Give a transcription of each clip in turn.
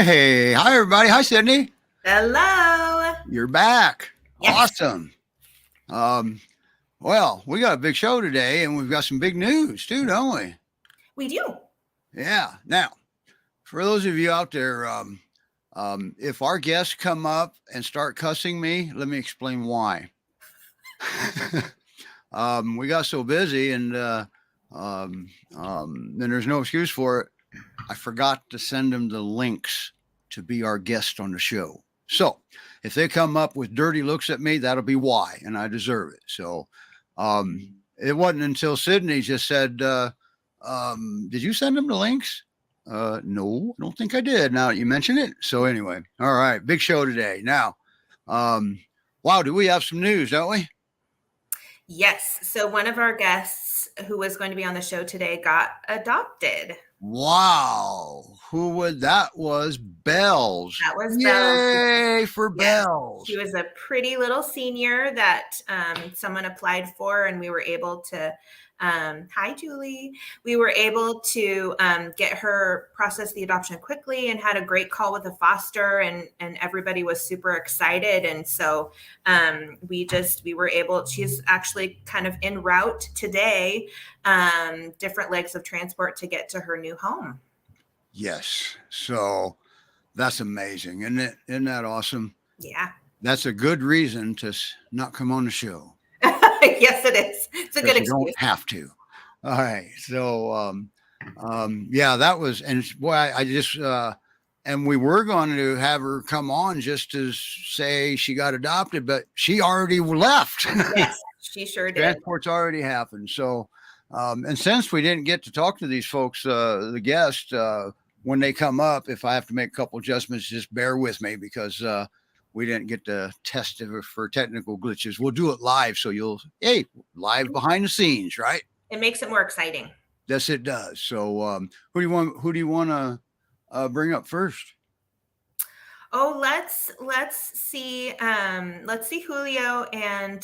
Hey, hi everybody. Hi, Sydney. Hello. You're back. Yes. Awesome. Well, we got a big show today and we've got some big news too, don't we? We do. Yeah. Now, for those of you out there, if our guests come up and start cussing me, let me explain why. We got so busy and then there's no excuse for it. I forgot to send them the links to be our guest on the show. So if they come up with dirty looks at me, that'll be why, and I deserve it. So it wasn't until Sydney just said, did you send them the links? No, I don't think I did. Now that you mention it. So anyway, all right, big show today. Now, wow, do we have some news, don't we? Yes. So one of our guests who was going to be on the show today got adopted. Wow. Who would that was Bells. That was Yay Bells. for Bells. She was a pretty little senior that someone applied for, and we were able to hi Julie. We were able to get her process the adoption quickly and had a great call with a foster, and everybody was super excited. And so we were able, she's actually kind of en route today, different legs of transport to get to her new home. Yes. So that's amazing. Isn't that awesome? Yeah. That's a good reason to not come on the show. Yes, it is. It's a good excuse. You don't have to. All right. So, yeah, that was, and boy, I just, and we were going to have her come on just to say she got adopted, but she already left. Yes, she sure did. Transport's already happened. So, and since we didn't get to talk to these folks, the guests, when they come up, if I have to make a couple adjustments, just bear with me because, we didn't get to test it for technical glitches. We'll do it live. So live behind the scenes, right? It makes it more exciting. Yes, it does. So who do you want to bring up first? Oh, let's see Julio and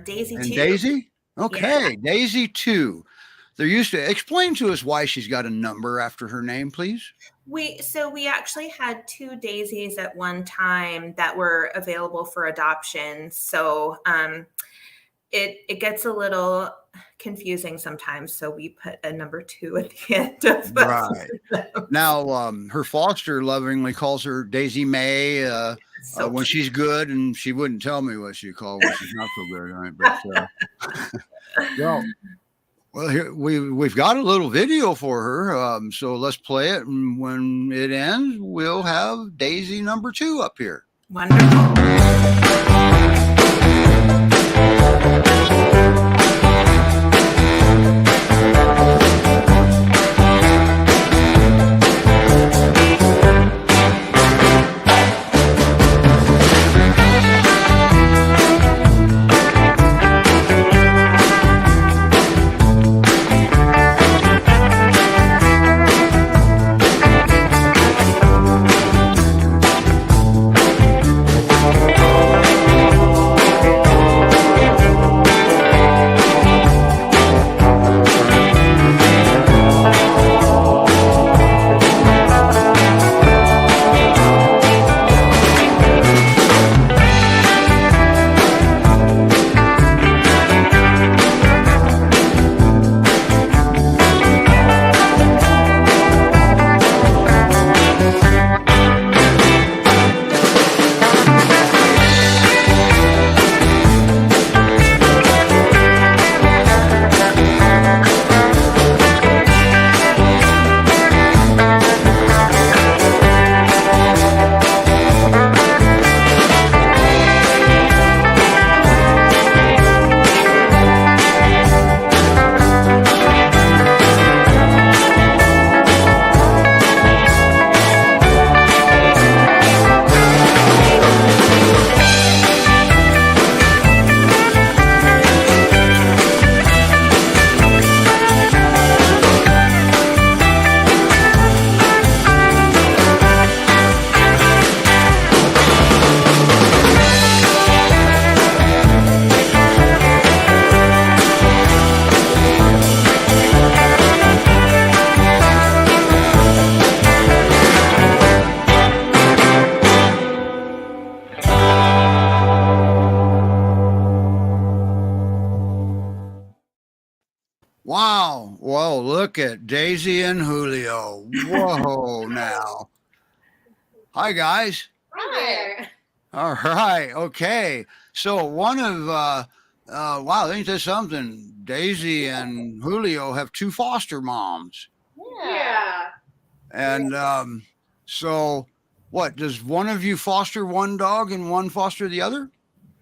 Daisy too. Daisy? Okay. Yeah. Daisy too. They're used to explain to us why she's got a number after her name, please. We actually had two Daisies at one time that were available for adoption. So it gets a little confusing sometimes. So we put a number 2 at the end of right. Now her foster lovingly calls her Daisy May when she's good, and she wouldn't tell me what she called when she's not so good. Right? But well, here we've got a little video for her, so let's play it, and when it ends, we'll have Daisy number 2 up here. Wonderful. Wow. Well, look at Daisy and Julio. Whoa, now. Hi, guys. Hi there. All right. Okay. So one of, wow, ain't this something? Daisy and Julio have two foster moms. Yeah. And so what, does one of you foster one dog and one foster the other?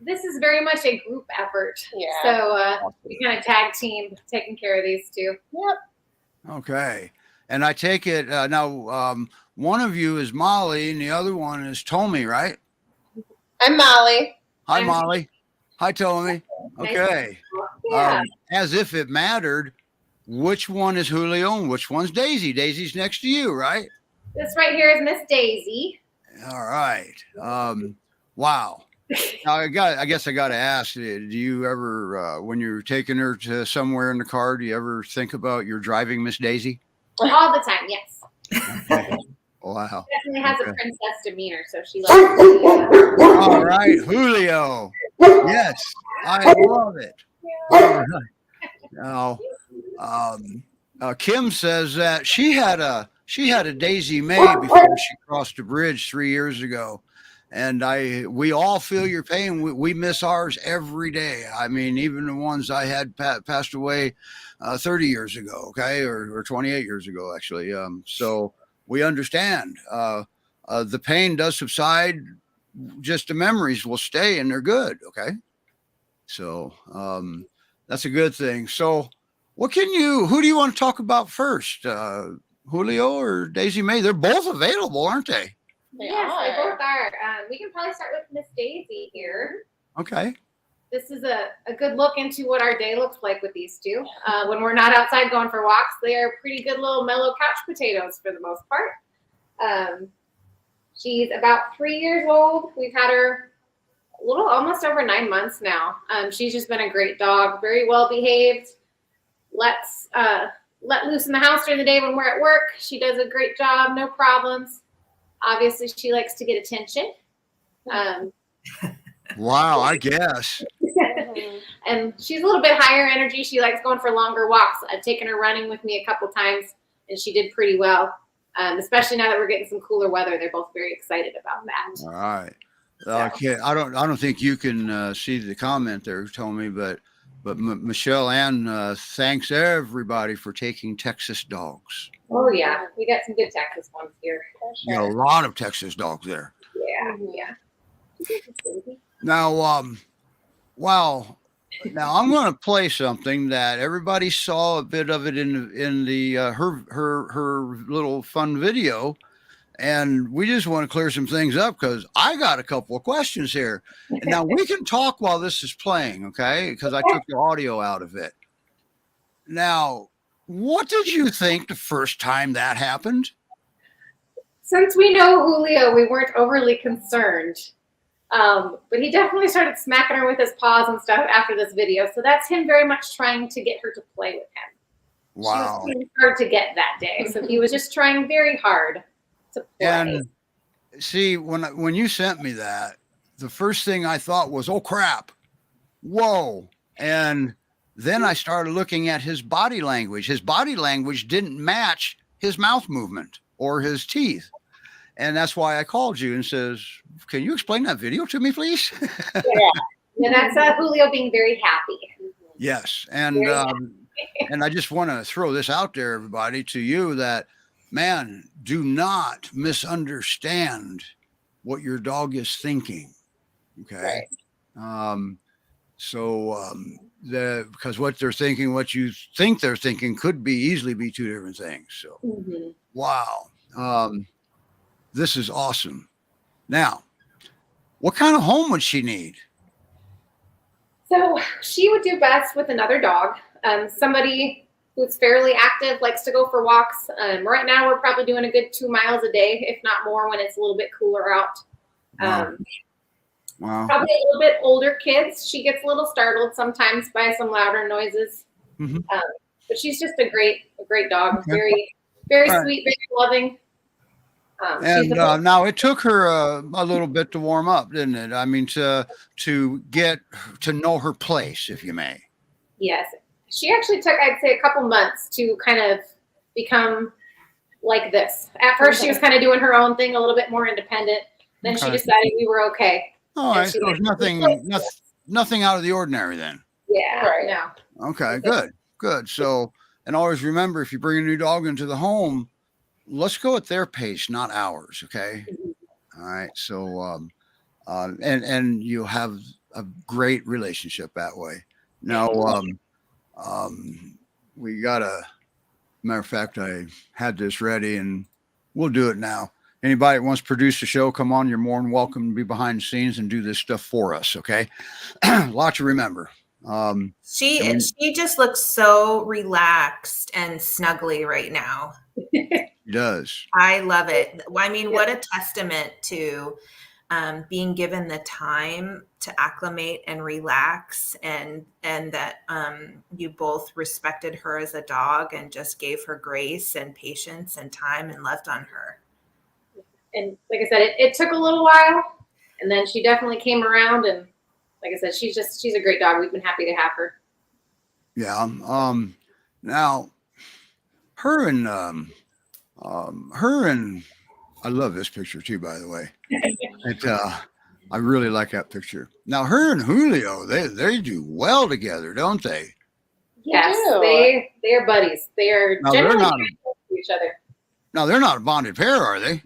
This is very much a group effort. Yeah. So we kind of tag team taking care of these two. Yep. Okay. And I take it now, one of you is Molly and the other one is Tommy, right? I'm Molly. Hi, I'm- Molly. Hi, Tommy. Nice. Okay. Yeah. As if it mattered, which one is Julio and which one's Daisy? Daisy's next to you, right? This right here is Miss Daisy. All right. Wow. Now I guess I got to ask, do you ever, when you're taking her to somewhere in the car, do you ever think about you're driving Miss Daisy? All the time, yes. Okay. Wow. Definitely has Okay. a princess demeanor, so she likes to All right, Julio. Yes, I love it. All right. Now, Kim says that she had a Daisy May before she crossed the bridge 3 years ago, and we all feel your pain. We miss ours every day. I mean, even the ones I had passed away 30 years ago, okay, or 28 years ago, actually. So we understand. The pain does subside. Just the memories will stay, and they're good. Okay, so that's a good thing. So, who do you want to talk about first, Julio or Daisy May? They're both available, aren't they? Yes, they both are. We can probably start with Miss Daisy here. Okay. This is a good look into what our day looks like with these two. When we're not outside going for walks, they are pretty good little mellow couch potatoes for the most part. She's about 3 years old. We've had her almost over 9 months now. She's just been a great dog, very well behaved. Let loose in the house during the day when we're at work. She does a great job, no problems. Obviously, she likes to get attention. Wow, I guess. And she's a little bit higher energy. She likes going for longer walks. I've taken her running with me a couple times, and she did pretty well. Especially now that we're getting some cooler weather, they're both very excited about that. All right. Okay. I don't think you can see the comment there, Tommy, but Michelle Ann thanks everybody for taking Texas dogs. Oh yeah, we got some good Texas ones here. You got a lot of Texas dogs there. Yeah. Now, wow. Now I'm going to play something that everybody saw a bit of it in the her little fun video, and we just want to clear some things up because I got a couple of questions here. And now we can talk while this is playing, okay? Because I took the audio out of it. Now, what did you think the first time that happened? Since we know Julio, we weren't overly concerned. But he definitely started smacking her with his paws and stuff after this video. So that's him very much trying to get her to play with him. Wow. She was hard to get that day. So he was just trying very hard to play. And see, when you sent me that, the first thing I thought was, oh crap, whoa. And then I started looking at his body language. His body language didn't match his mouth movement or his teeth. And that's why I called you and says, can you explain that video to me, please? Yeah, that's Julio being very happy. Yes. And Very happy. and I just want to throw this out there, everybody, to you that, man, do not misunderstand what your dog is thinking. Okay. Because what they're thinking, what you think they're thinking could easily be two different things. So, wow. This is awesome. Now, what kind of home would she need? So she would do best with another dog. Somebody who's fairly active, likes to go for walks. Right now, we're probably doing a good 2 miles a day, if not more, when it's a little bit cooler out. Wow. Probably a little bit older kids. She gets a little startled sometimes by some louder noises. But she's just a great dog. Okay. Very, very All right. sweet, very loving. And now it took her a little bit to warm up, didn't it? I mean, to get to know her place, if you may. Yes. She actually took, I'd say, a couple months to kind of become like this. At first, she was kind of doing her own thing, a little bit more independent. Then she Okay. decided we were okay. All And right. she So liked nothing out of the ordinary then. Yeah, Right. no. Okay, good. So, and always remember, if you bring a new dog into the home, let's go at their pace, not ours. Okay. All right. So, and you have a great relationship that way. Now, we got matter of fact, I had this ready and we'll do it now. Anybody that wants to produce the show, come on. You're more than welcome to be behind the scenes and do this stuff for us. Okay. Lot to remember. She just looks so relaxed and snuggly right now. He does. I love it. I mean, what a testament to being given the time to acclimate and relax, and that you both respected her as a dog and just gave her grace and patience and time and loved on her. And like I said, it took a little while, and then she definitely came around. And like I said, she's a great dog. We've been happy to have her. Yeah. Now her and I love this picture too, by the way. I really like that picture. Now her and Julio, they do well together, don't they? Yes, do. they are buddies. They are Now they're generally not. very close to each other. Now they're not a bonded pair, are they?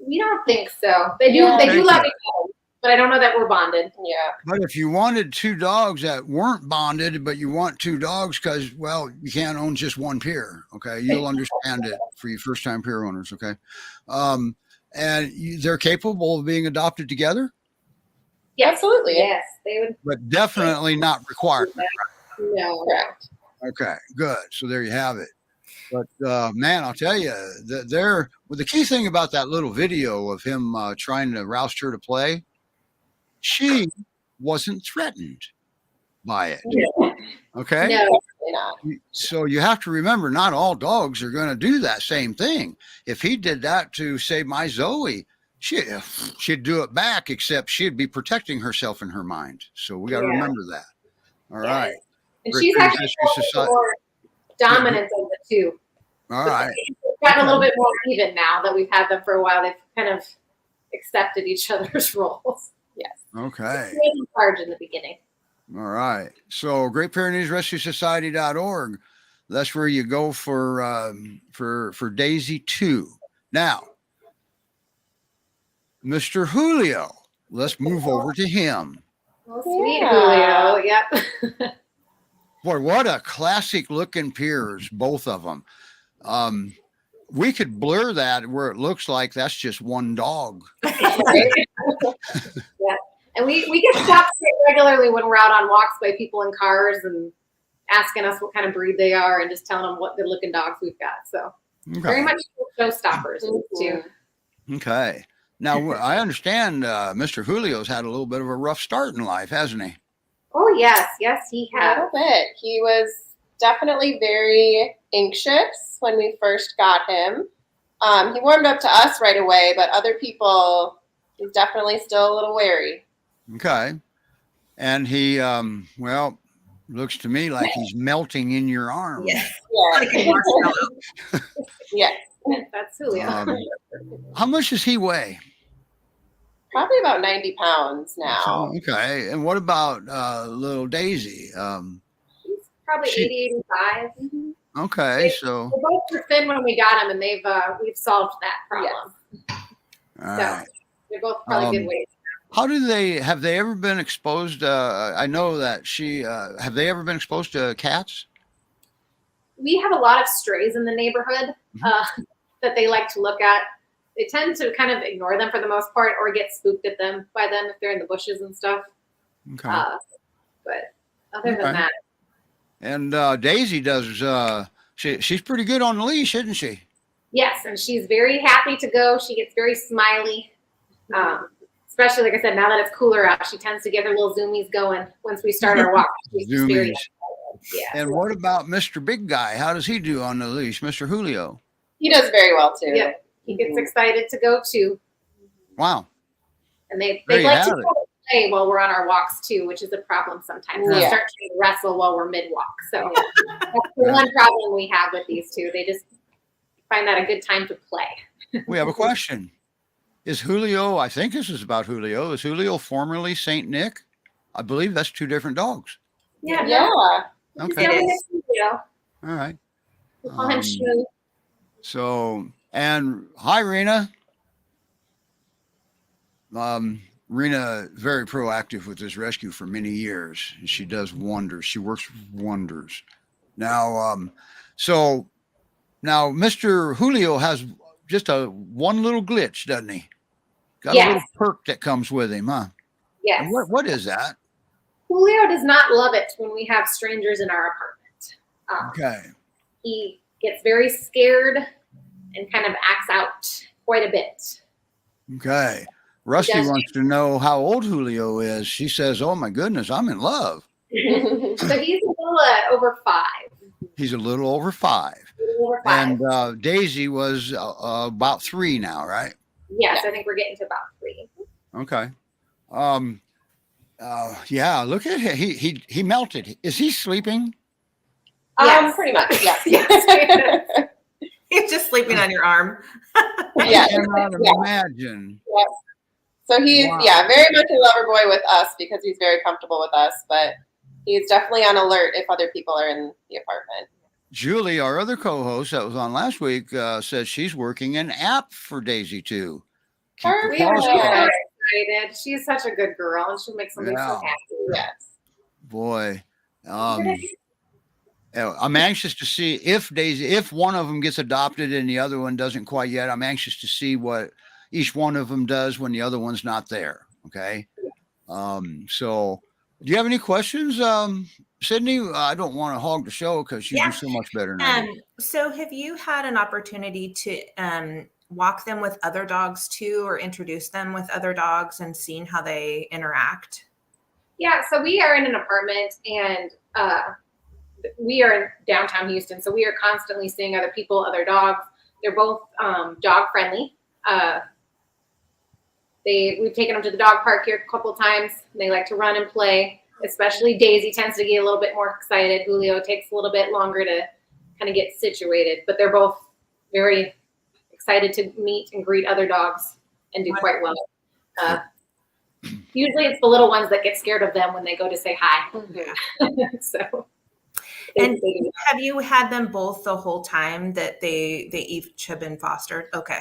We don't think so. They do. Yeah. They do Okay. love each other, but I don't know that we're bonded. Yeah. But if you wanted two dogs that weren't bonded, but you want two dogs because, well, you can't own just one pair. Okay. You'll understand it for you first time pair owners. Okay. And they're capable of being adopted together, Yes. Absolutely. Yes, they would. but definitely not required. No. Correct. Okay. Good. So there you have it. But man, I'll tell you, the key thing about that little video of him trying to roust her to play, she wasn't threatened by it. Okay. No. Absolutely not. So you have to remember, not all dogs are going to do that same thing. If he did that to, say, my Zoe, she'd do it back, except she'd be protecting herself in her mind. So we got to remember that. All Yeah. right. And Rick she's Green's actually Rescue Society. more dominant of the two. All right. It's gotten a little bit more even now that we've had them for a while. They've kind of accepted each other's roles. Okay. They were in charge in the beginning. All right. So Great Pyrenees Rescue Society.org. That's where you go for Daisy 2. Now, Mr. Julio, let's move over to him. Oh, sweet Yeah. Julio. Yep. Boy, what a classic looking peers, both of them. We could blur that where it looks like that's just one dog. Yeah. And we get stopped regularly when we're out on walks by people in cars and asking us what kind of breed they are and just telling them what good looking dogs we've got. So very much showstoppers too. Okay. Now, I understand Mr. Julio's had a little bit of a rough start in life, hasn't he? Oh yes, he A has. little bit. He was definitely very anxious when we first got him. He warmed up to us right away, but other people, he's definitely still a little wary. Okay. And he, well, looks to me like he's melting in your arms. Yes. Yeah. Like a marshmallow. Yeah. That's Julio. How much does he weigh? Probably about 90 pounds now. So, okay. And what about little Daisy? He's probably she- 80, 85. Okay. So, They both were thin when we got them, and we've solved that problem. all right. They're both probably good weight. How have they ever been exposed? I know that have they ever been exposed to cats? We have a lot of strays in the neighborhood that they like to look at. They tend to kind of ignore them for the most part or get spooked at them by them if they're in the bushes and stuff. Okay. But other Okay. than that, And Daisy does, she's pretty good on the leash, isn't she? yes, and she's very happy to go. She gets very smiley. Especially, like I said, now that it's cooler out, she tends to get her little zoomies going once we start our walk. She's just very Zoomies. yeah. And what about Mr. Big Guy? How does he do on the leash, Mr. Julio? He does very well too. Yep. He gets excited to go too. Wow. And they There you like to have it. go play while we're on our walks too, which is a problem sometimes. They Yeah. start trying to wrestle while we're mid-walk. So that's the one problem we have with these two. They just find that a good time to play. We have a question. Is Julio, I think this is about Julio, is Julio formerly Saint Nick? I believe that's two different dogs. Yeah. Yeah. Okay. It is. All right. We call him Um, Shmoo. So, and hi, Rena. Rena, very proactive with this rescue for many years. And she does wonders. She works wonders. Now, so now Mr. Julio has just one little glitch, doesn't he? Got a Yes. little perk that comes with him, huh? Yes. And what is that? Julio does not love it when we have strangers in our apartment. Okay. He gets very scared and kind of acts out quite a bit. Okay. Rusty Yes. wants to know how old Julio is. She says, "Oh my goodness, I'm in love." So he's a little over 5. He's a little over 5. And Daisy was about 3 now, right? Yes, I think we're getting to about 3. Okay. Yeah, look at him. He melted. Is he sleeping? Yes. Pretty much, yeah. Yes. He's just sleeping on your arm. Yeah. I cannot Yeah. imagine. So he's, Wow. very much a lover boy with us because he's very comfortable with us, but he's definitely on alert if other people are in the apartment. Julie, our other co-host that was on last week, says she's working an app for Daisy too. Keep the We are paws so crossed. excited. She's such a good girl, and she'll make somebody so Yeah. happy. Yes. Boy. I'm anxious to see if one of them gets adopted and the other one doesn't quite yet. I'm anxious to see what each one of them does when the other one's not there. Okay. So do you have any questions, Sydney? I don't want to hog the show because you do so much better than I do. So have you had an opportunity to walk them with other dogs too, or introduce them with other dogs and seeing how they interact? Yeah, so we are in an apartment, and we are in downtown Houston, so we are constantly seeing other people, other dogs. They're both dog friendly. We've taken them to the dog park here a couple times. And they like to run and play. Especially Daisy tends to get a little bit more excited. Julio takes a little bit longer to kind of get situated, but they're both very excited to meet and greet other dogs and do quite well. Usually it's the little ones that get scared of them when they go to say hi. So. And have you had them both the whole time that they each have been fostered? Okay.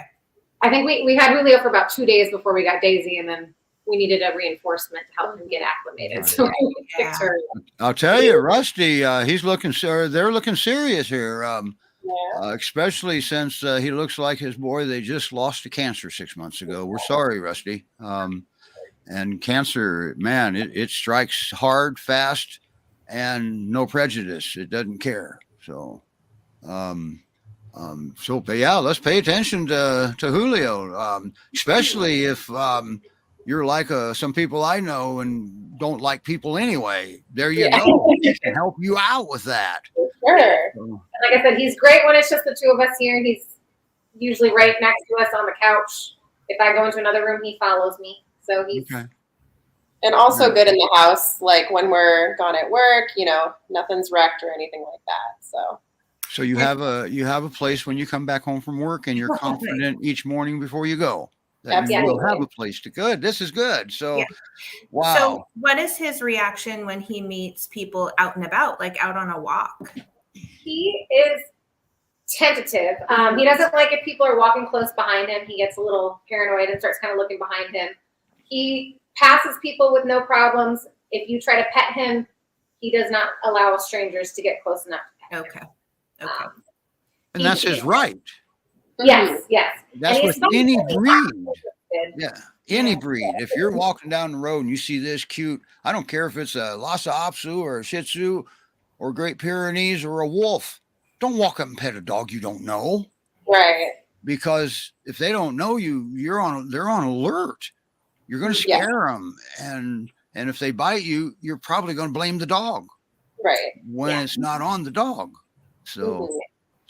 I think we had Julio for about 2 days before we got Daisy, and then we needed a reinforcement to help him get acclimated. So we picked her. I'll tell you, Rusty, they're looking serious here. Especially since he looks like his boy they just lost to cancer 6 months ago. We're sorry, Rusty. And cancer, man, it strikes hard, fast, and no prejudice. It doesn't care. So, but yeah, let's pay attention to Julio, especially if you're like some people I know and don't like people anyway. There you go. He can help you out with that. Sure. So, Like I said, he's great when it's just the 2 of us here. He's usually right next to us on the couch. If I go into another room, he follows me. So he's okay. And also good in the house, like when we're gone at work, nothing's wrecked or anything like that. So you have a place when you come back home from work and you're confident each morning before you go that you will have a place to good. This is good. So, wow. So what is his reaction when he meets people out and about, like out on a walk? He is tentative. He doesn't like if people are walking close behind him. He gets a little paranoid and starts kind of looking behind him. He passes people with no problems. If you try to pet him, he does not allow strangers to get close enough to pet him. Okay. And that's his right. Yes. That's And with he's any not breed. interested. Yeah. Any breed. If you're walking down the road and you see this cute, I don't care if it's a Lhasa Apso or a Shih Tzu or Great Pyrenees or a wolf, don't walk up and pet a dog you don't know. Right. Because if they don't know you, they're on alert. You're going to scare them. And if they bite you, you're probably going to blame the dog. Right. When it's not on the dog.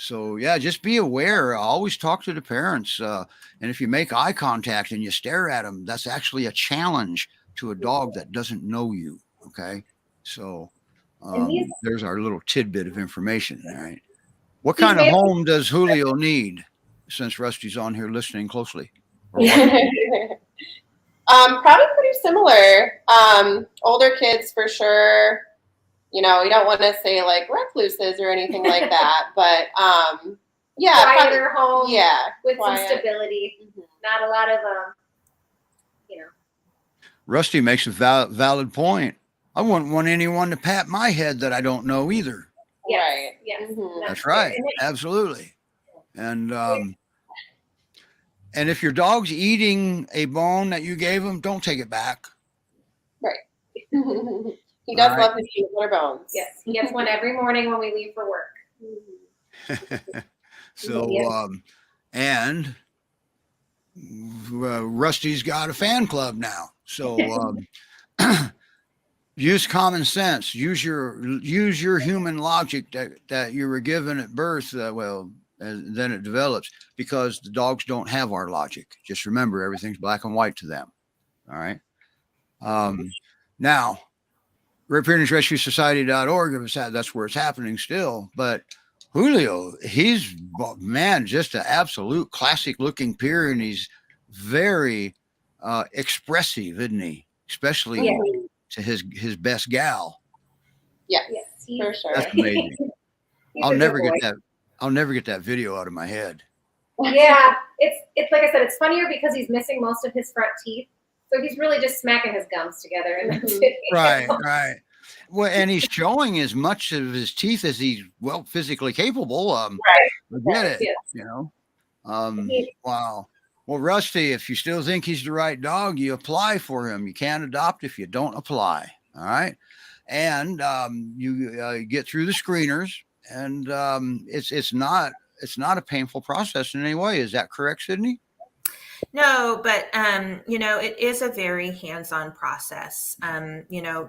So yeah, just be aware. Always talk to the parents. And if you make eye contact and you stare at them, that's actually a challenge to a dog that doesn't know you. Okay. So And he's- there's our little tidbit of information. All right. What He's kind of made- home does Julio need, since Rusty's on here listening closely? Or what? Probably pretty similar. Older kids for sure. You know, we don't want to say like recluses or anything like that, but yeah, quieter home, yeah, with quiet. some stability. Mhm. Not a lot of Rusty makes a valid point. I wouldn't want anyone to pat my head that I don't know either. Yes, Right. yes. Mhm. That's right. Absolutely. And if your dog's eating a bone that you gave him, don't take it back. He does Right. love his peanut butter bones. Yes, he gets one every morning when we leave for work. So, Yeah. And Rusty's got a fan club now. So use common sense. Use your human logic that you were given at birth. And then it develops, because the dogs don't have our logic. Just remember, everything's black and white to them. All right. Now, Pyrenees that's where it's happening still. But Julio, he's, man, just an absolute classic looking Pyrenees. Very expressive, isn't he? Especially to his best gal. Yes, Yes, for sure. That's amazing. he's I'll a never good get boy. that video out of my head. Yeah, it's like I said, it's funnier because he's missing most of his front teeth, so he's really just smacking his gums together in that video. Right. Well, and he's showing as much of his teeth as he's physically capable. Forget it. Yes. You know. Wow. Well, Rusty, if you still think he's the right dog, you apply for him. You can't adopt if you don't apply. All right. And you get through the screeners, and it's not a painful process in any way. Is that correct, Sydney? No, but it is a very hands-on process.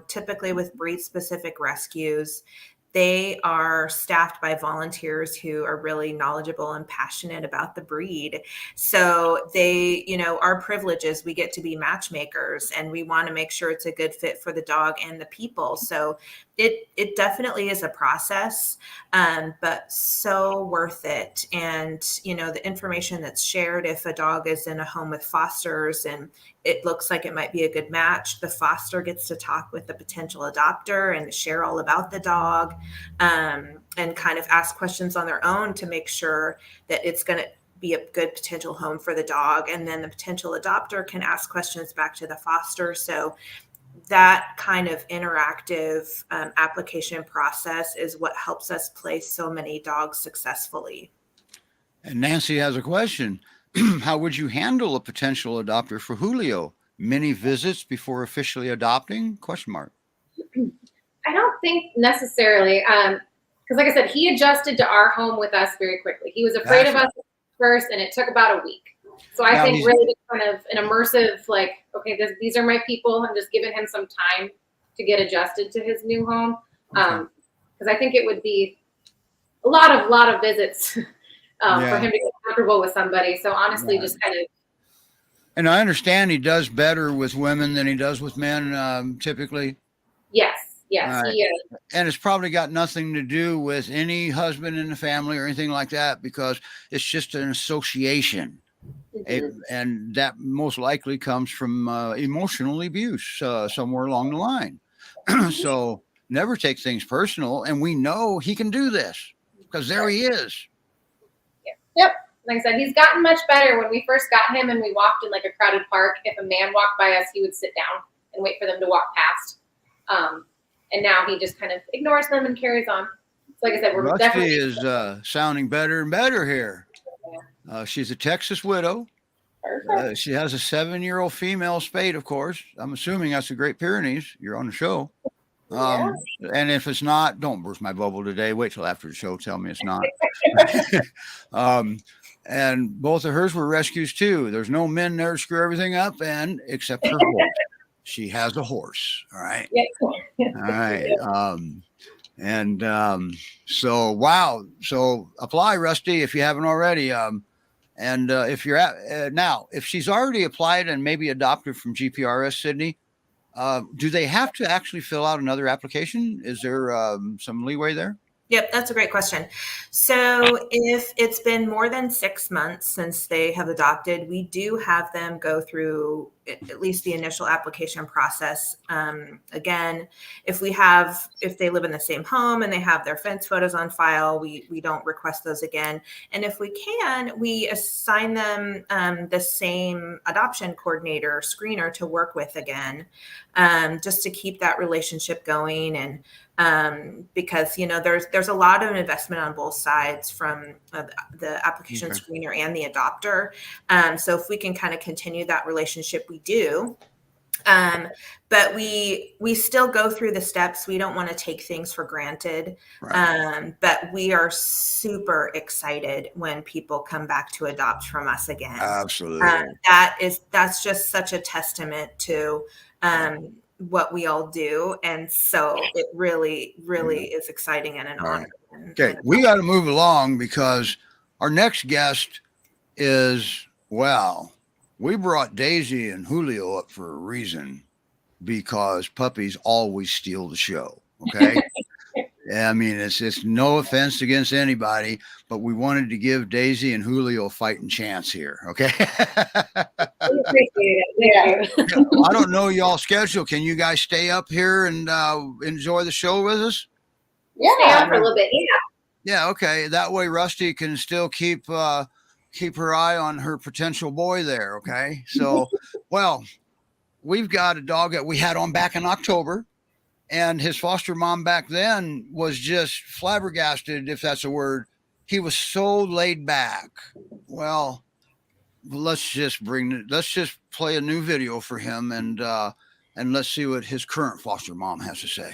Typically with breed-specific rescues, they are staffed by volunteers who are really knowledgeable and passionate about the breed. So they, our privilege is we get to be matchmakers, and we want to make sure it's a good fit for the dog and the people. So it definitely is a process, but so worth it. And, the information that's shared, if a dog is in a home with fosters and it looks like it might be a good match, the foster gets to talk with the potential adopter and share all about the dog, and kind of ask questions on their own to make sure that it's going to be a good potential home for the dog. And then the potential adopter can ask questions back to the foster. So that kind of interactive application process is what helps us place so many dogs successfully. And Nancy has a question. How would you handle a potential adopter for Julio? Many visits before officially adopting? ? I don't think necessarily, because like I said, he adjusted to our home with us very quickly. He was afraid of us first, and it took about a week. So I think really just kind of an immersive, like, okay, these are my people. I'm just giving him some time to get adjusted to his new home, because I think it would be a lot of visits for him to get comfortable with somebody. So honestly, just kind of. And I understand he does better with women than he does with men, typically. Yes, Right. he is. And it's probably got nothing to do with any husband in the family or anything like that, because it's just an association. And that most likely comes from emotional abuse somewhere along the line. So never take things personal. And we know he can do this, because there he is. Yep. Like I said, he's gotten much better. When we first got him and we walked in like a crowded park, if a man walked by us, he would sit down and wait for them to walk past. And now he just kind of ignores them and carries on. So like I said, we're Rusty definitely is sounding better and better here. She's a Texas widow. She has a 7-year-old female spayed, of course. I'm assuming that's a Great Pyrenees. You're on the show. And if it's not, don't burst my bubble today. Wait till after the show. Tell me it's not. And both of hers were rescues too. There's no men there to screw everything up, and except her horse. She has a horse. All right. All right. So wow. So apply, Rusty, if you haven't already. And if you're now, if she's already applied and maybe adopted from GPRS, Sydney, Do they have to actually fill out another application? Is there some leeway there? Yep, that's a great question. So if it's been more than 6 months since they have adopted, we do have them go through at least the initial application process. Again, if they live in the same home and they have their fence photos on file, we don't request those again. And if we can, we assign them the same adoption coordinator or screener to work with again, just to keep that relationship going. And because there's a lot of investment on both sides from the application screener and the adopter. So if we can kind of continue that relationship, we do. But we still go through the steps. We don't want to take things for granted. Right. But we are super excited when people come back to adopt from us again. Absolutely. That's just such a testament to what we all do, and so it really is exciting and an honor. Okay, we got to move along because our next guest is, well, we brought Daisy and Julio up for a reason, because puppies always steal the show. Okay. I mean, it's no offense against anybody, but we wanted to give Daisy and Julio a fighting chance here. Okay. We appreciate it. Yeah. I don't know y'all's schedule. Can you guys stay up here and enjoy the show with us? Yeah. Stay on for a little bit. Yeah. Yeah. Okay. That way Rusty can still keep her eye on her potential boy there. Okay. So, well, we've got a dog that we had on back in October. And his foster mom back then was just flabbergasted, if that's a word. He was so laid back. Well, let's just play a new video for him, and let's see what his current foster mom has to say.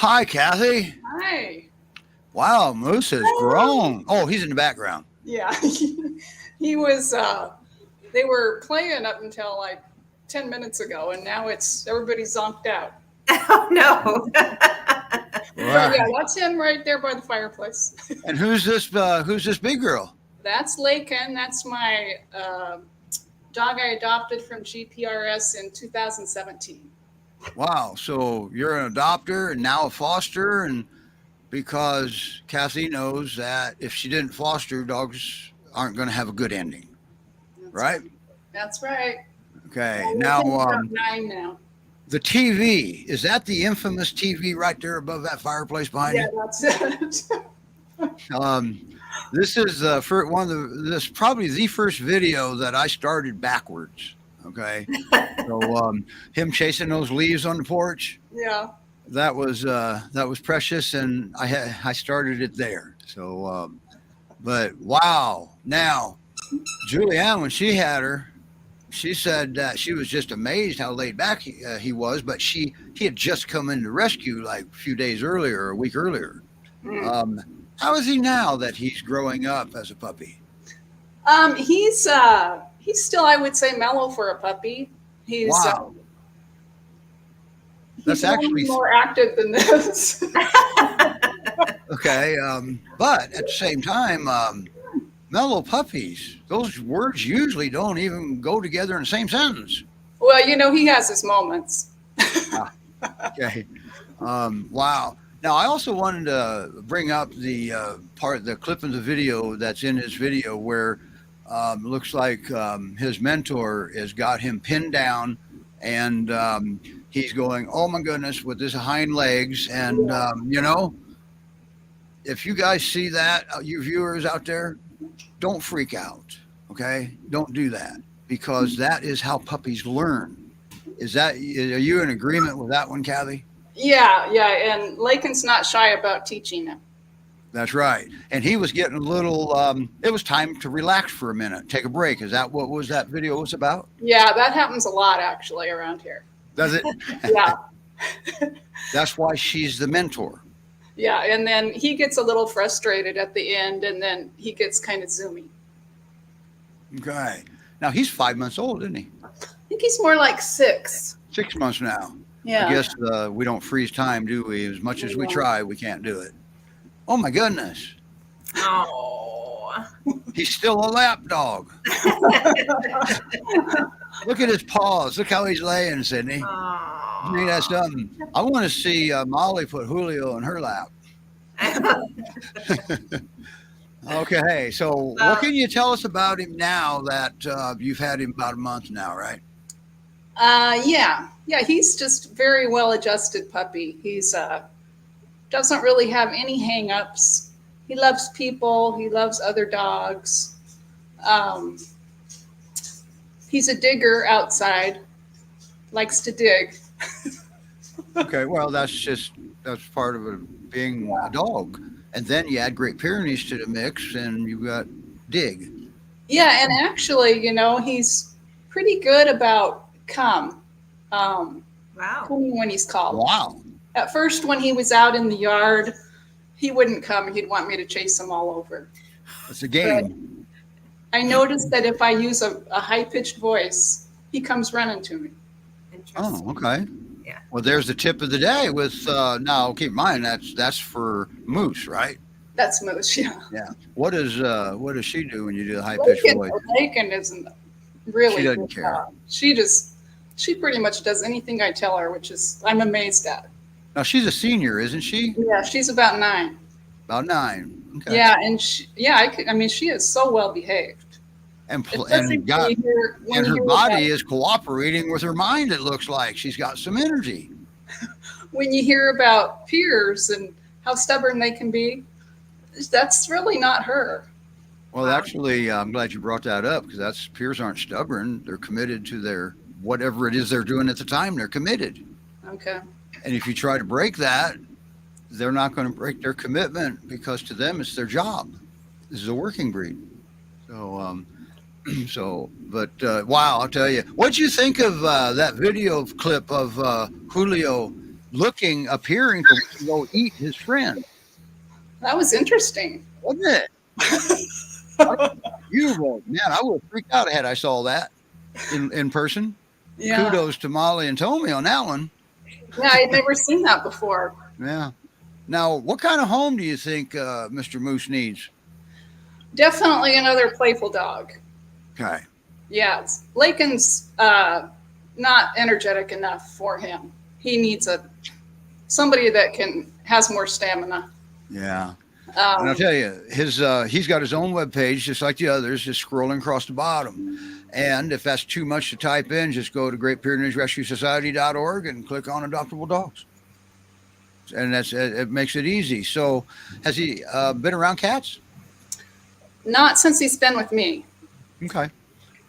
Hi, Kathy. Hi. Wow, Moose has grown. Oh, he's in the background. Yeah. He was, they were playing up until like 10 minutes ago, and now everybody's zonked out. Oh, no. So, yeah, that's him right there by the fireplace. And who's this big girl? That's Lakin. That's my dog I adopted from GPRS in 2017. Wow. So you're an adopter and now a foster, and because Kathy knows that if she didn't foster, dogs aren't going to have a good ending. Right? That's right. Okay. Well, now, about 9 now. The TV, is that the infamous TV right there above that fireplace behind Yeah, you? that's it. This is for one of the, this is probably the first video that I started backwards. Okay. So him chasing those leaves on the porch, Yeah. that was precious, and I started it there. So but wow. Now Julianne, when she had her, she said that she was just amazed how laid back he was, but he had just come into rescue like a few days earlier, or a week earlier. Mm. How is he now that he's growing up as a puppy? He's still, I would say, mellow for a puppy. He's Wow. That's he's a little actually more active than this. okay. But at the same time, mellow puppies, those words usually don't even go together in the same sentence. Well, he has his moments. Okay. Wow. Now, I also wanted to bring up the the clip of the video that's in his video where looks like his mentor has got him pinned down, and he's going, "Oh my goodness," with his hind legs. And if you guys see that, you viewers out there, don't freak out. Okay, don't do that, because that is how puppies learn. Are you in agreement with that one, Kathy? Yeah, and Lakin's not shy about teaching him. That's right. And he was getting a little, it was time to relax for a minute, take a break. Is that what was that video was about? Yeah, that happens a lot actually around here. Does it? Yeah. That's why she's the mentor. Yeah, and then he gets a little frustrated at the end, and then he gets kind of zoomy. Okay. Now he's 5 months old, isn't he? I think he's more like 6. 6 months now. Yeah. I guess we don't freeze time, do we? As much as we try, we can't do it. Oh my goodness. Oh. He's still a lap dog. Look at his paws. Look how he's laying, Sydney. I mean, that's something. I want to see Molly put Julio in her lap. Okay, so what can you tell us about him now that you've had him about a month now, right? Yeah, he's just very well adjusted puppy. He's doesn't really have any hang-ups. He loves people. He loves other dogs. He's a digger outside. Likes to dig. Okay, well, that's part of it being a dog. And then you add Great Pyrenees to the mix, and you've got dig. Yeah, and actually, he's pretty good about come. Wow. Coming when he's called. Wow. At first, when he was out in the yard, he wouldn't come. He'd want me to chase him all over. It's a game. I noticed that if I use a high-pitched voice, he comes running to me. Interesting. Oh, okay. Yeah. Well, there's the tip of the day with, now keep in mind, that's for Moose, right? That's Moose, yeah. Yeah. What does she do when you do the high-pitched voice? Lakin isn't really. She doesn't good care. dog. She pretty much does anything I tell her, which is I'm amazed at. Now, she's a senior, isn't she? Yeah, she's about 9. About 9. Okay. Yeah, and she is so well behaved. And Especially when her you hear body is cooperating with her mind, it looks like. She's got some energy. when you hear about peers and how stubborn they can be, that's really not her. Well, actually, I'm glad you brought that up, because peers aren't stubborn. They're committed to their whatever it is they're doing at the time. They're committed. Okay. And if you try to break that, they're not going to break their commitment, because to them it's their job. This is a working breed. So, but wow, I'll tell you. What'd you think of that video clip of Julio appearing to go eat his friend? That was interesting. Wasn't it? Man, I would have freaked out had I saw that in person. Yeah. Kudos to Molly and Tommy on that one. Yeah, I'd never seen that before. Yeah. Now, what kind of home do you think Mr. Moose needs? Definitely another playful dog. Okay. Yeah, Lakin's not energetic enough for him. He needs somebody that has more stamina. Yeah. And I'll tell you, he's got his own webpage, just like the others, just scrolling across the bottom. And if that's too much to type in, just go to GreatPyreneesRescueSociety.org and click on adoptable dogs. And it makes it easy. So has he been around cats? Not since he's been with me. Okay.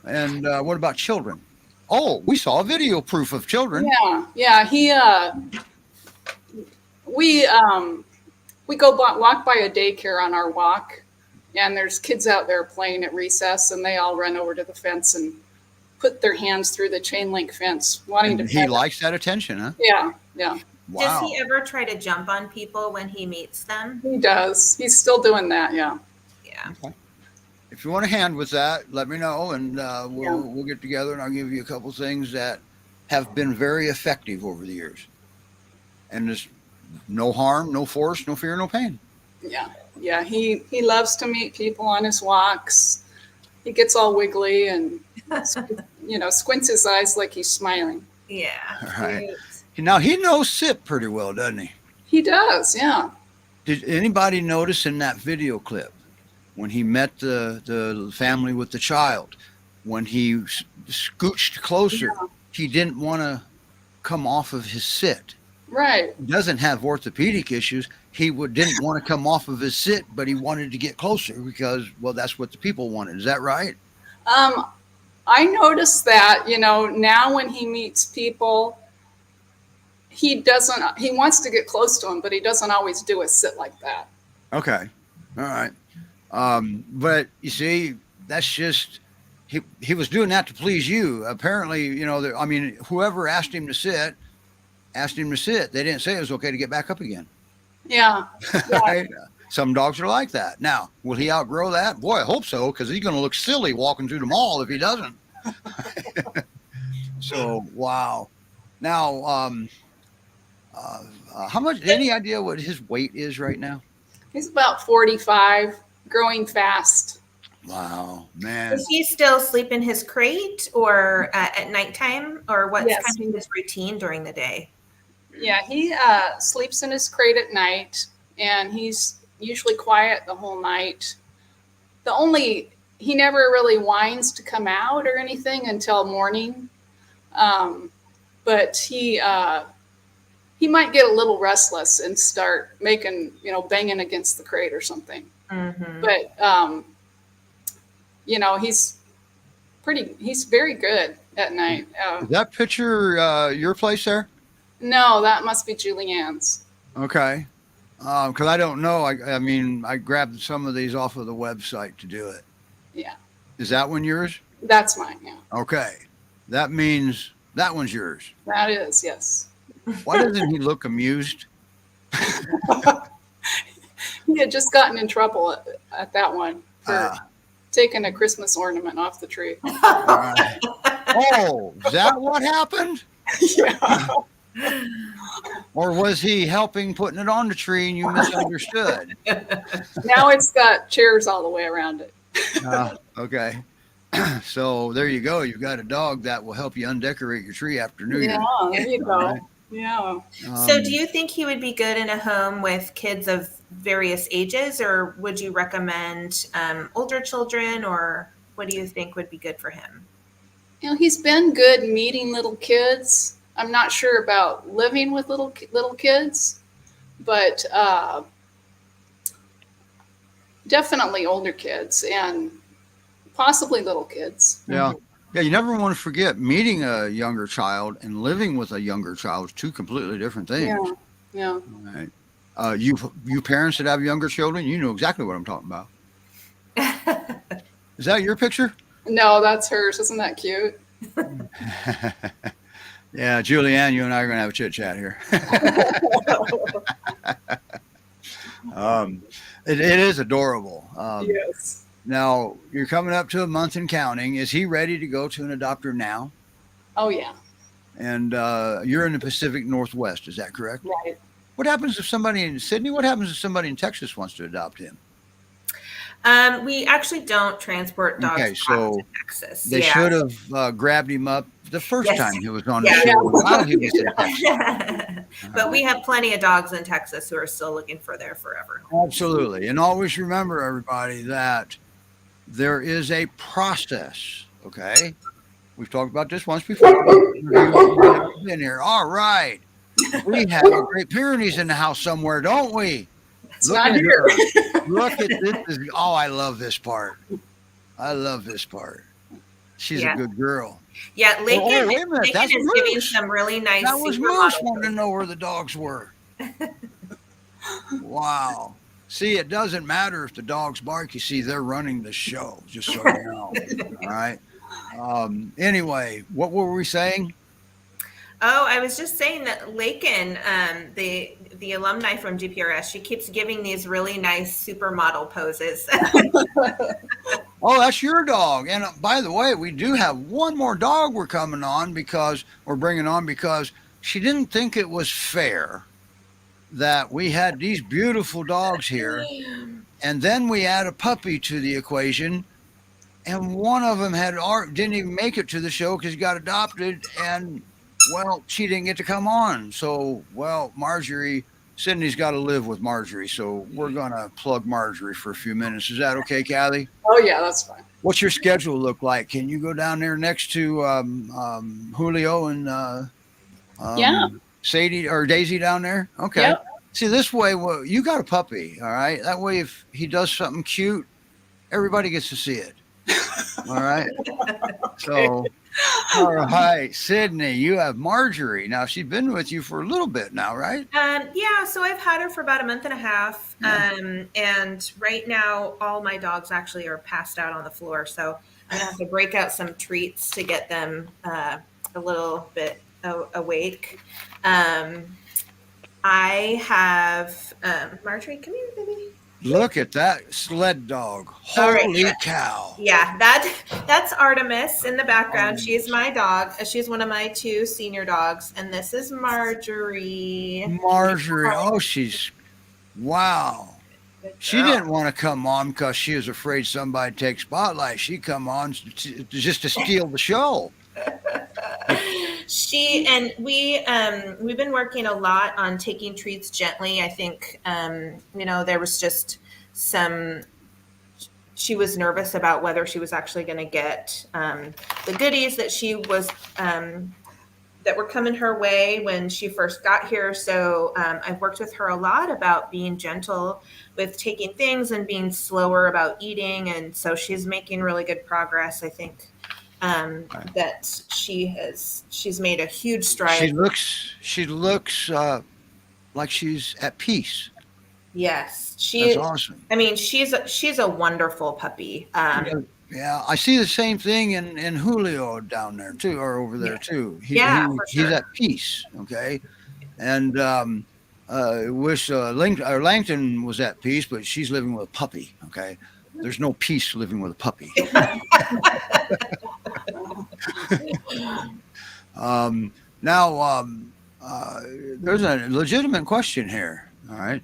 And what about children? Oh, we saw a video proof of children. Yeah. We go walk by a daycare on our walk, and there's kids out there playing at recess, and they all run over to the fence and put their hands through the chain link fence, wanting And to. he likes that attention, huh? Yeah. Wow. Does he ever try to jump on people when he meets them? He does. He's still doing that. Yeah. Yeah. If you want a hand with that, let me know, and we'll get together, and I'll give you a couple things that have been very effective over the years. And there's no harm, no force, no fear, no pain. Yeah. He loves to meet people on his walks. He gets all wiggly and squints his eyes like he's smiling. Yeah. All right. Now he knows sit pretty well, doesn't he? He does. Yeah. Did anybody notice in that video clip when he met the family with the child, when he scooched closer, he didn't want to come off of his sit. Right. He doesn't have orthopedic issues. He didn't want to come off of his sit, but he wanted to get closer because, well, that's what the people wanted. Is that right? I noticed that, now when he meets people, he wants to get close to him, but he doesn't always do a sit like that. Okay. All right. But you see, that's just, he was doing that to please you. Apparently, whoever asked him to sit. They didn't say it was okay to get back up again. Yeah. Right? Some dogs are like that. Now, will he outgrow that? Boy, I hope so, because he's going to look silly walking through the mall if he doesn't. So, wow. Now, how much, any idea what his weight is right now? He's about 45, growing fast. Wow, man. Does he still sleep in his crate or at nighttime, or what's Yes. kind of his routine during the day? Yeah, he sleeps in his crate at night, and he's usually quiet the whole night. He never really whines to come out or anything until morning. But he might get a little restless and start making, banging against the crate or something. Mm-hmm. But, he's very good at night. Is that picture your place there? No, that must be Julianne's. Okay. Because I don't know. I grabbed some of these off of the website to do it. Yeah. Is that one yours? That's mine, yeah. Okay. That means that one's yours. That is, yes. Why doesn't he look amused? He had just gotten in trouble at that one for taking a Christmas ornament off the tree. Right. Oh, is that what happened? Yeah. Or was he helping putting it on the tree and you misunderstood? Now it's got chairs all the way around it. Okay. So there you go. You've got a dog that will help you undecorate your tree after New Year. Yeah, there you go. Right. Yeah. So do you think he would be good in a home with kids of various ages, or would you recommend older children, or what do you think would be good for him? He's been good meeting little kids. I'm not sure about living with little kids, but definitely older kids and possibly little kids. Yeah. Yeah, you never want to forget meeting a younger child and living with a younger child is two completely different things. Yeah. All right. You parents that have younger children, you know exactly what I'm talking about. Is that your picture? No, that's hers. Isn't that cute? Yeah, Julianne, you and I are going to have a chit chat here. It is adorable. Yes. Now, you're coming up to a month and counting. Is he ready to go to an adopter now? Oh, yeah. And you're in the Pacific Northwest, is that correct? Right. What happens if somebody in Sydney, what happens if somebody in Texas wants to adopt him? We actually don't transport dogs Okay, back so to Texas. They should have grabbed him up the first Yes. time he was on the Yeah. show while he was in Texas. But we have plenty of dogs in Texas who are still looking for their forever home. Absolutely. And always remember, everybody, that there is a process, Okay. We've talked about this once before. In here. All right. We have a Great Pyrenees in the house somewhere, don't we? It's Look not at here. her. Look at this. Oh, I love this part. I love this part. She's a Yeah. good girl. Yeah, Oh, Lincoln, wait a minute. Lincoln That's is giving Moose. some really nice That was supermodel Moose wanting to poses. know where the dogs were. Wow. See, it doesn't matter if the dogs bark. You see, they're running the show, just so you know. All right. Anyway, what were we saying? Oh, I was just saying that Lakin, the alumni from GPRS, she keeps giving these really nice supermodel poses. Oh, that's your dog. And by the way, we do have one more dog we're bringing on because she didn't think it was fair that we had these beautiful dogs here, and then we add a puppy to the equation, and one of them didn't even make it to the show because he got adopted, and well, she didn't get to come on. So, well, Sydney's got to live with Marjorie, so we're gonna plug Marjorie for a few minutes. Is that okay, Kathy? Oh yeah, that's fine. What's your schedule look like? Can you go down there next to Julio and Yeah. Sadie or Daisy down there? Okay. Yep. See, this way, well, you got a puppy, all right? That way, if he does something cute, everybody gets to see it. All right. So, all right, Sydney, you have Marjorie. Now, she's been with you for a little bit now, right? Yeah, so I've had her for about a month and a half. Yeah. And right now, all my dogs actually are passed out on the floor. So I'm going to have to break out some treats to get them a little bit awake. I have Marjorie, come here, baby. Look at that sled dog. All right, Holy yeah. cow. Yeah, that's Artemis in the background. She's my dog. She's one of my 2 senior dogs. And this is Marjorie. Marjorie. Oh, wow. She didn't want to come on because she was afraid somebody would take spotlight. She come on just to steal the show. We've been working a lot on taking treats gently. I think there was just she was nervous about whether she was actually going to get the goodies that she was that were coming her way when she first got here. So I've worked with her a lot about being gentle with taking things and being slower about eating, and so she's making really good progress. I think that she's made a huge stride. She looks like she's at peace. Yes, that's awesome. I mean, she's a wonderful puppy. Yeah, I see the same thing in Julio down there too, or over there too. For sure. He's at peace. Okay, and wish Langton was at peace, but she's living with a puppy. Okay, there's no peace living with a puppy. Now, there's a legitimate question here. All right,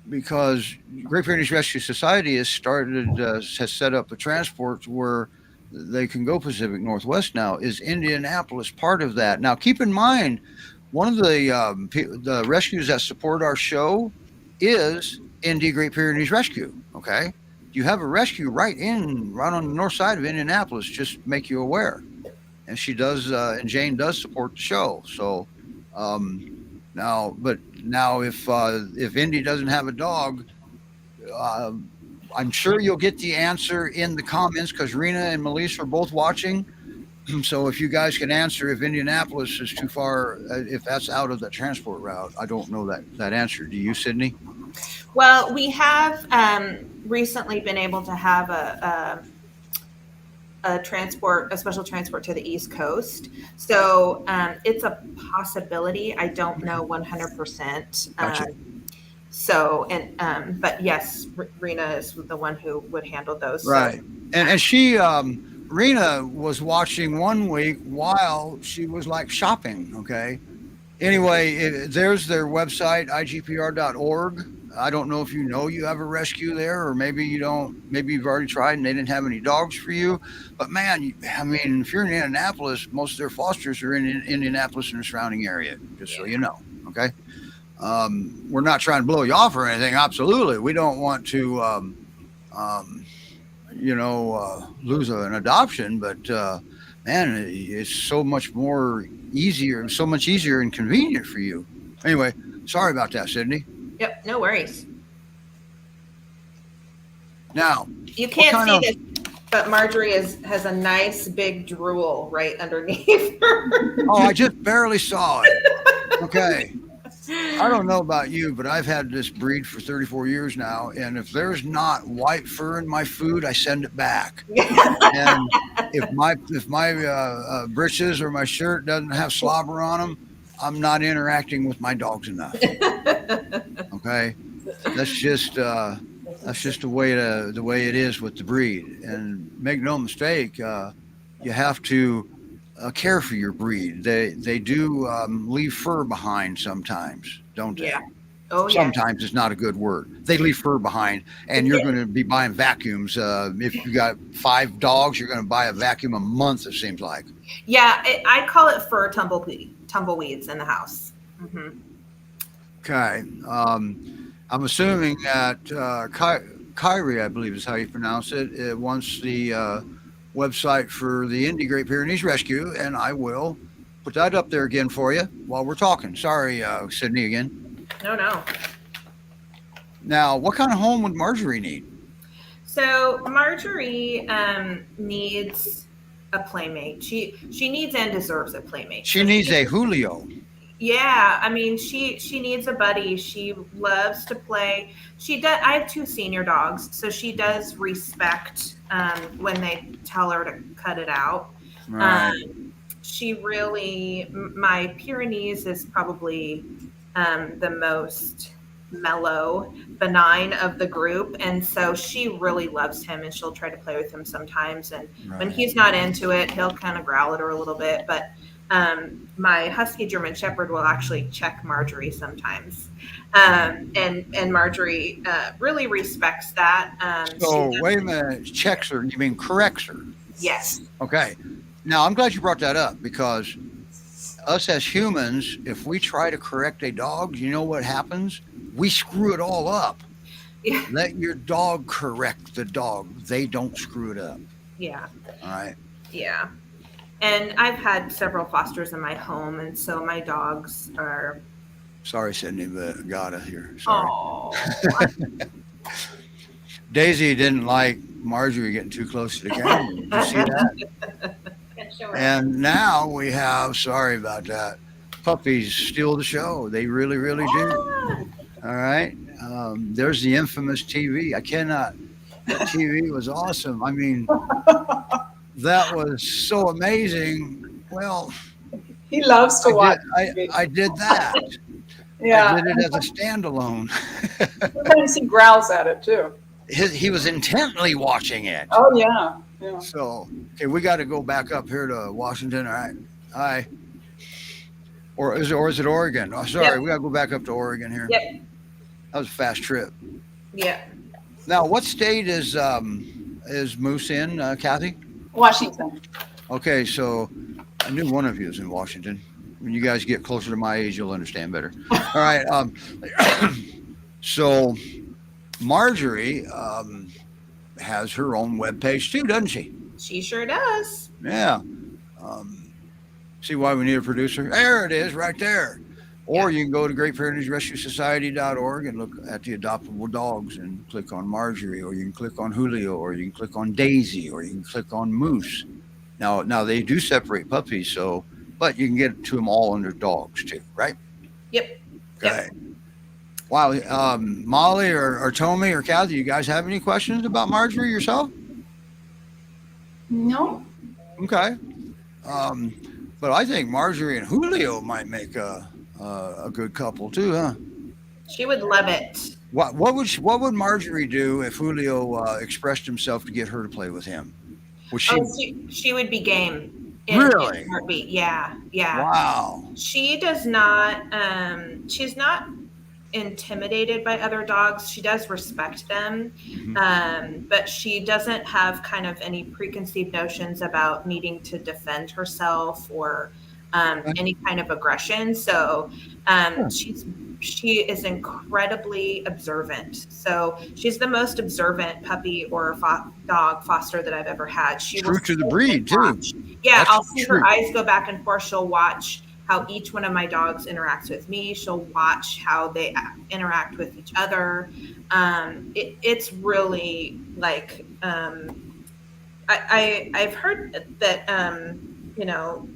because Great Pyrenees Rescue Society has set up a transport where they can go Pacific Northwest now. Is Indianapolis part of that? Now, keep in mind, one of the rescues that support our show is Indy Great Pyrenees Rescue. Okay, you have a rescue right on the north side of Indianapolis. Just make you aware, and she does, and Jane does support the show. So, now if Indy doesn't have a dog, I'm sure you'll get the answer in the comments because Rena and Melissa are both watching. So if you guys can answer if Indianapolis is too far, if that's out of the transport route, I don't know that answer. Do you, Sydney? Well, we have recently been able to have a special transport to the East Coast. So it's a possibility. I don't know 100%. Gotcha. But yes, Rena is the one who would handle those. Right. So. And she, Rena was watching one week while she was like shopping. Okay. Anyway, there's their website, igpr.org. I don't know if you have a rescue there, or maybe you don't. Maybe you've already tried and they didn't have any dogs for you. But man, if you're in Indianapolis, most of their fosters are in Indianapolis and the surrounding area, just so you know. Okay. We're not trying to blow you off or anything. Absolutely. We don't want to, lose an adoption, but man, it's so much easier and convenient for you. Anyway, sorry about that, Sydney. Yep, no worries. Now, You can't kind see of- this, but Marjorie has a nice big drool right underneath her. oh, I just barely saw it. Okay. I don't know about you, but I've had this breed for 34 years now, and if there's not white fur in my food, I send it back. And if my britches or my shirt doesn't have slobber on them, I'm not interacting with my dogs enough. Okay, that's just the way it is with the breed. And make no mistake, you have to care for your breed. They do leave fur behind sometimes, don't they? Yeah. Oh, yeah. Sometimes it's not a good word. They leave fur behind, and you're going to be buying vacuums. If you got 5 dogs, you're going to buy a vacuum a month, it seems like. Yeah, I call it fur tumbleweeds in the house. Mm-hmm. Okay. I'm assuming that Kyrie, I believe is how you pronounce it, wants the website for the Indy Great Pyrenees Rescue, and I will put that up there again for you while we're talking. Sorry, Sydney, again. No. Now, what kind of home would Marjorie need? So Marjorie needs a playmate. She needs and deserves a playmate. She needs a Julio. Yeah, I mean, she needs a buddy. She loves to play. She does. I have 2 senior dogs, so she does respect when they tell her to cut it out. Right. She really, my Pyrenees is probably the most mellow, benign of the group, and so she really loves him, and she'll try to play with him sometimes. And when he's not into it, he'll kind of growl at her a little bit, but. My Husky German Shepherd will actually check Marjorie sometimes. And Marjorie really respects that. So wait a minute, checks her, you mean corrects her? Yes. Okay. Now, I'm glad you brought that up, because us as humans, if we try to correct a dog, you know what happens? We screw it all up. Yeah. Let your dog correct the dog. They don't screw it up. Yeah. All right. Yeah. And I've had several fosters in my home, and so my dogs are. Sorry, Sydney, but gotta here. Sorry. Oh. Daisy didn't like Marjorie getting too close to the camera. Did you see that? And now we have, sorry about that, puppies steal the show. They really, really do. All right. There's the infamous TV. That TV was awesome. I mean, that was so amazing. Well, He loves to watch. I did that. Yeah. I did it as a standalone. Sometimes he growls at it too. He was intently watching it. Oh yeah. Yeah. So, okay, we got to go back up here to Washington. All right. Hi. Or is it Oregon? Oh, sorry. Yep. We got to go back up to Oregon here. Yep. That was a fast trip. Yeah. Now, what state is Moose in, Kathy? Washington. Okay, so I knew one of you was in Washington. When you guys get closer to my age, you'll understand better. All right. So Marjorie has her own webpage too, doesn't she? She sure does. Yeah. See why we need a producer? There it is, right there. Or you can go to GreatPyreneesRescueSociety.org and look at the adoptable dogs and click on Marjorie, or you can click on Julio, or you can click on Daisy, or you can click on Moose. Now they do separate puppies, but you can get to them all under dogs too, right? Yep. Okay. Yep. Wow. Molly or Tommy or Kathy, you guys have any questions about Marjorie yourself? No. Okay. But I think Marjorie and Julio might make a good couple too, huh? She would love it. What would Marjorie do if Julio expressed himself to get her to play with him? Would she? She would be game. Really? In a heartbeat. Yeah. Yeah. Wow. She does not. She's not intimidated by other dogs. She does respect them, but she doesn't have kind of any preconceived notions about needing to defend herself or any kind of aggression. So she's she is incredibly observant. So she's the most observant puppy or dog foster that I've ever had. She True will to the sit breed and too. watch. Yeah, That's I'll see true. her eyes go back and forth. She'll watch how each one of my dogs interacts with me. She'll watch how they interact with each other. It's really like, I've heard that, you know,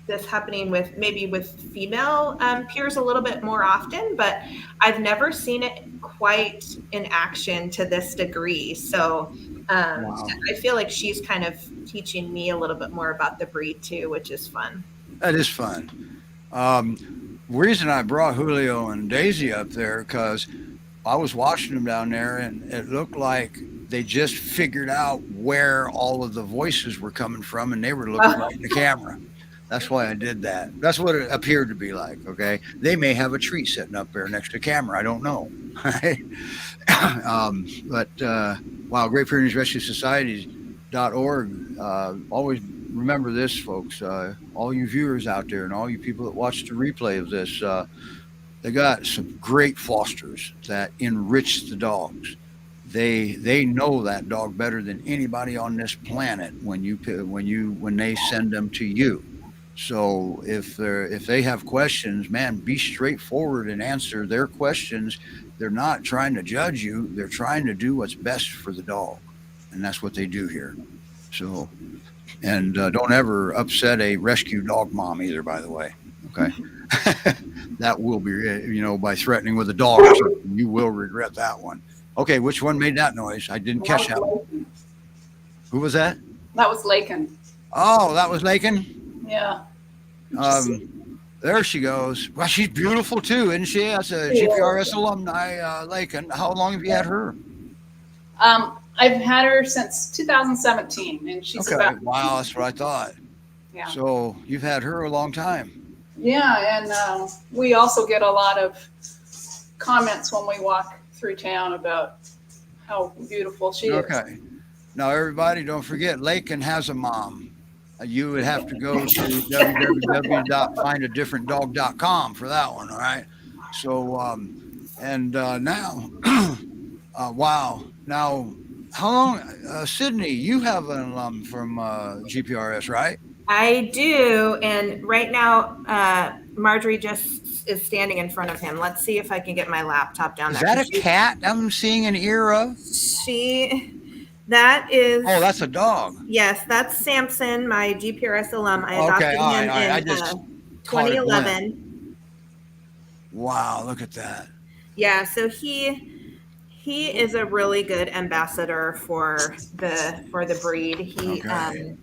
this happening with maybe with female peers a little bit more often, but I've never seen it quite in action to this degree. So Wow. I feel like she's kind of teaching me a little bit more about the breed too, which is fun. That is fun. Reason I brought Julio and Daisy up there because I was watching them down there, and it looked like they just figured out where all of the voices were coming from, and they were looking right at the camera. That's why I did that. That's what it appeared to be like. Okay, they may have a treat sitting up there next to the camera. I don't know. But wow, Great Pyrenees Rescue Societies.org. Always remember this, folks. All you viewers out there and all you people that watch the replay of this, they got some great fosters that enrich the dogs. They know that dog better than anybody on this planet when they send them to you. So if they have questions, man, be straightforward and answer their questions. They're not trying to judge you. They're trying to do what's best for the dog, and that's what they do here. So, and don't ever upset a rescue dog mom either, by the way. Okay. That will be, by threatening with a dog or something, you will regret that one. Okay, which one made that noise? I didn't catch that one. Who was that? That was Lakin. Oh, that was Lakin? Yeah. There she goes. Well, she's beautiful too, isn't she? That's a GPRS alumni, Lakin. How long have you had her? I've had her since 2017, and she's Okay, wow, that's what I thought. Yeah. So you've had her a long time. Yeah, and we also get a lot of comments when we walk through town about how beautiful she is. Okay. Now, everybody, don't forget, Lakin has a mom. You would have to go to www.findadifferentdog.com for that one, all right? So, now, wow. Now, how long, Sydney, you have an alum from GPRS, right? I do, and right now, Marjorie just is standing in front of him. Let's see if I can get my laptop down Is there. that a cat I'm seeing an ear of? That is. Oh, that's a dog. Yes, that's Samson, my GPRS alum. I adopted Okay, all him right. in I just caught a 2011. Wow, look at that. Yeah, so he is a really good ambassador for the breed. Okay.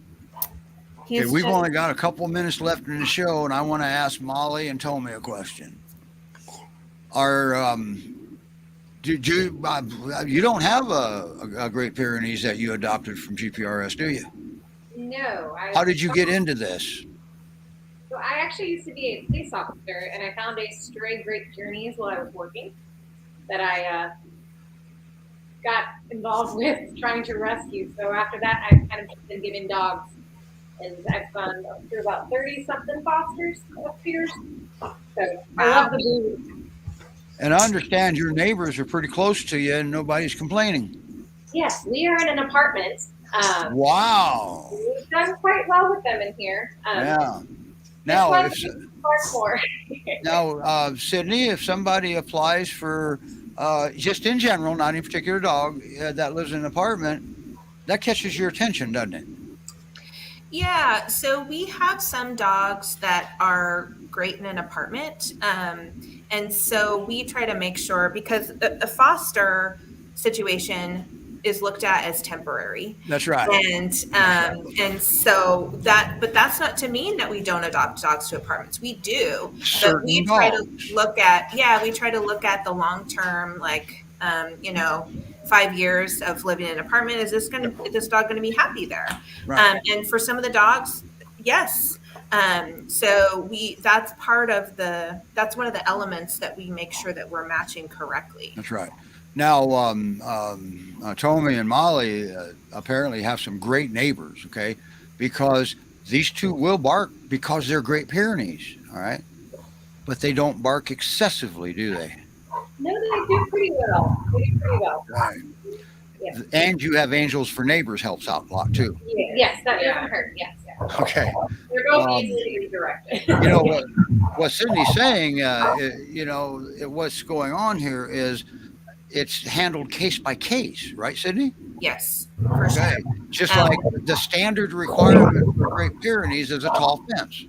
Okay, we've only got a couple minutes left in the show, and I want to ask Molly and Tommy a question. You don't have a Great Pyrenees that you adopted from GPRS, do you? No. How did you get into this? So I actually used to be a police officer, and I found a stray Great Pyrenees while I was working that I got involved with trying to rescue. So after that, I've kind of been giving dogs. And I've gone through about 30-something fosters up here. So I love the breed. And I understand your neighbors are pretty close to you and nobody's complaining. Yes, we are in an apartment. Wow. We've done quite well with them in here. Yeah. Now, Sydney, if somebody applies for, just in general, not any particular dog that lives in an apartment, that catches your attention, doesn't it? Yeah, so we have some dogs that are great in an apartment. And so we try to make sure, because a foster situation is looked at as temporary. That's right. And so but that's not to mean that we don't adopt dogs to apartments. We do. But we try to look at the long term, like 5 years of living in an apartment. Is this dog going to be happy there? Right. And for some of the dogs, yes. So that's one of the elements that we make sure that we're matching correctly. That's right. Now, Tommy and Molly apparently have some great neighbors, okay? Because these two will bark because they're Great Pyrenees, all right? but they don't bark excessively, do they? No, they do pretty well. They do pretty well. Right. Yeah. And you have Angels for Neighbors helps out a lot too. Yes, that doesn't hurt. Yes. Okay. They're both Um, easily redirected. You know what Sydney's saying, what's going on here is it's handled case by case, right, Sydney? Yes, for sure. Okay. Just like the standard requirement for Great Pyrenees is a tall fence.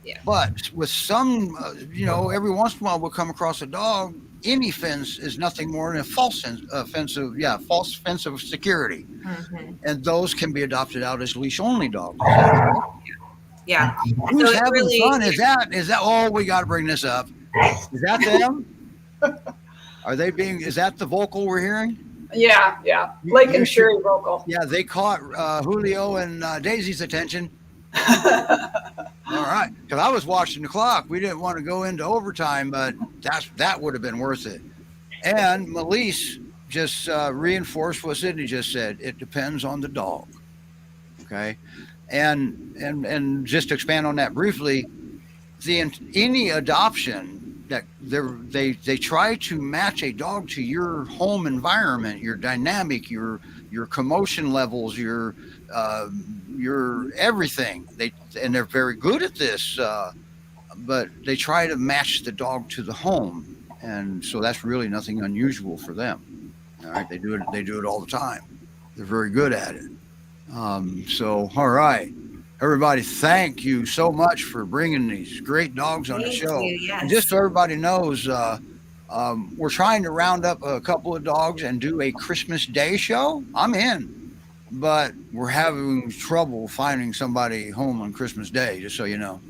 Yeah. But with some, every once in a while we'll come across a dog. Any fence is nothing more than a false fence of security, and those can be adopted out as leash only dogs. Yeah. Who's So having really, fun? Is that? Oh, we got to bring this up. Is that them? Are they being? Is that the vocal we're hearing? Yeah. Lake You and should- Fury vocal. Yeah, they caught Julio and Daisy's attention. All right, because I was watching the clock. We didn't want to go into overtime, but that would have been worth it. And Melise just reinforced what Sydney just said. It depends on the dog. Okay, and just to expand on that briefly, any adoption that they try to match a dog to your home environment, your dynamic, your commotion levels, your everything. They're very good at this, but they try to match the dog to the home, and so that's really nothing unusual for them. All right, they do it all the time. They're very good at it. So all right, everybody, thank you so much for bringing these great dogs on the Thank show. you, yes. And just so everybody knows, we're trying to round up a couple of dogs and do a Christmas Day show. I'm in. But we're having trouble finding somebody home on Christmas Day, just so you know,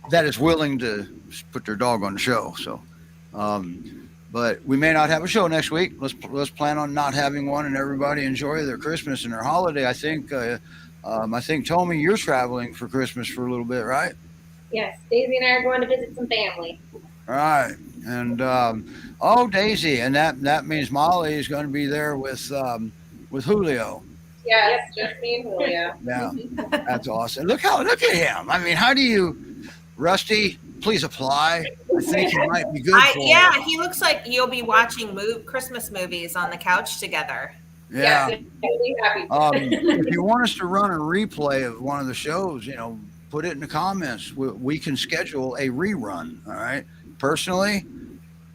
that is willing to put their dog on the show. So, but we may not have a show next week. Let's plan on not having one, and everybody enjoy their Christmas and their holiday. I think Tommy, you're traveling for Christmas for a little bit, right? Yes, Daisy and I are going to visit some family. All right, and Daisy, and that means Molly is going to be there with Julio. Yes, just me and Julia. Yeah, that's awesome. Look at him. I mean, how do you, Rusty? Please apply. I think he might be good for it. He looks like you'll be watching Christmas movies on the couch together. Yeah. Yes, really happy. If you want us to run a replay of one of the shows, put it in the comments. We can schedule a rerun. All right. Personally,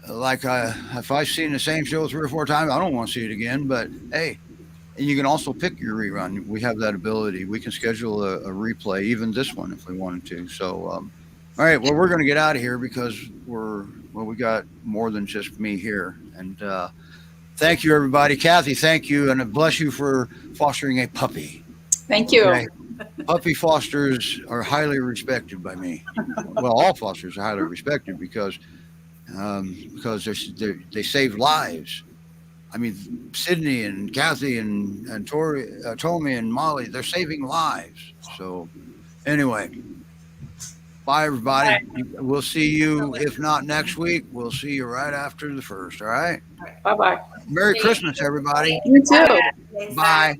if I've seen the same show 3 or 4 times, I don't want to see it again. But hey. And you can also pick your rerun. We have that ability. We can schedule a replay, even this one, if we wanted to. So, all right. Well, we're going to get out of here because we got more than just me here. And thank you, everybody. Kathy, thank you, and bless you for fostering a puppy. Thank you. Okay? Puppy fosters are highly respected by me. Well, all fosters are highly respected because they save lives. I mean, Sydney and Kathy and Tommy and Molly, they're saving lives. So anyway, bye, everybody. We'll see you, if not next week, we'll see you right after the 1st. All right? Bye-bye. Merry Christmas, everybody. You too. Bye.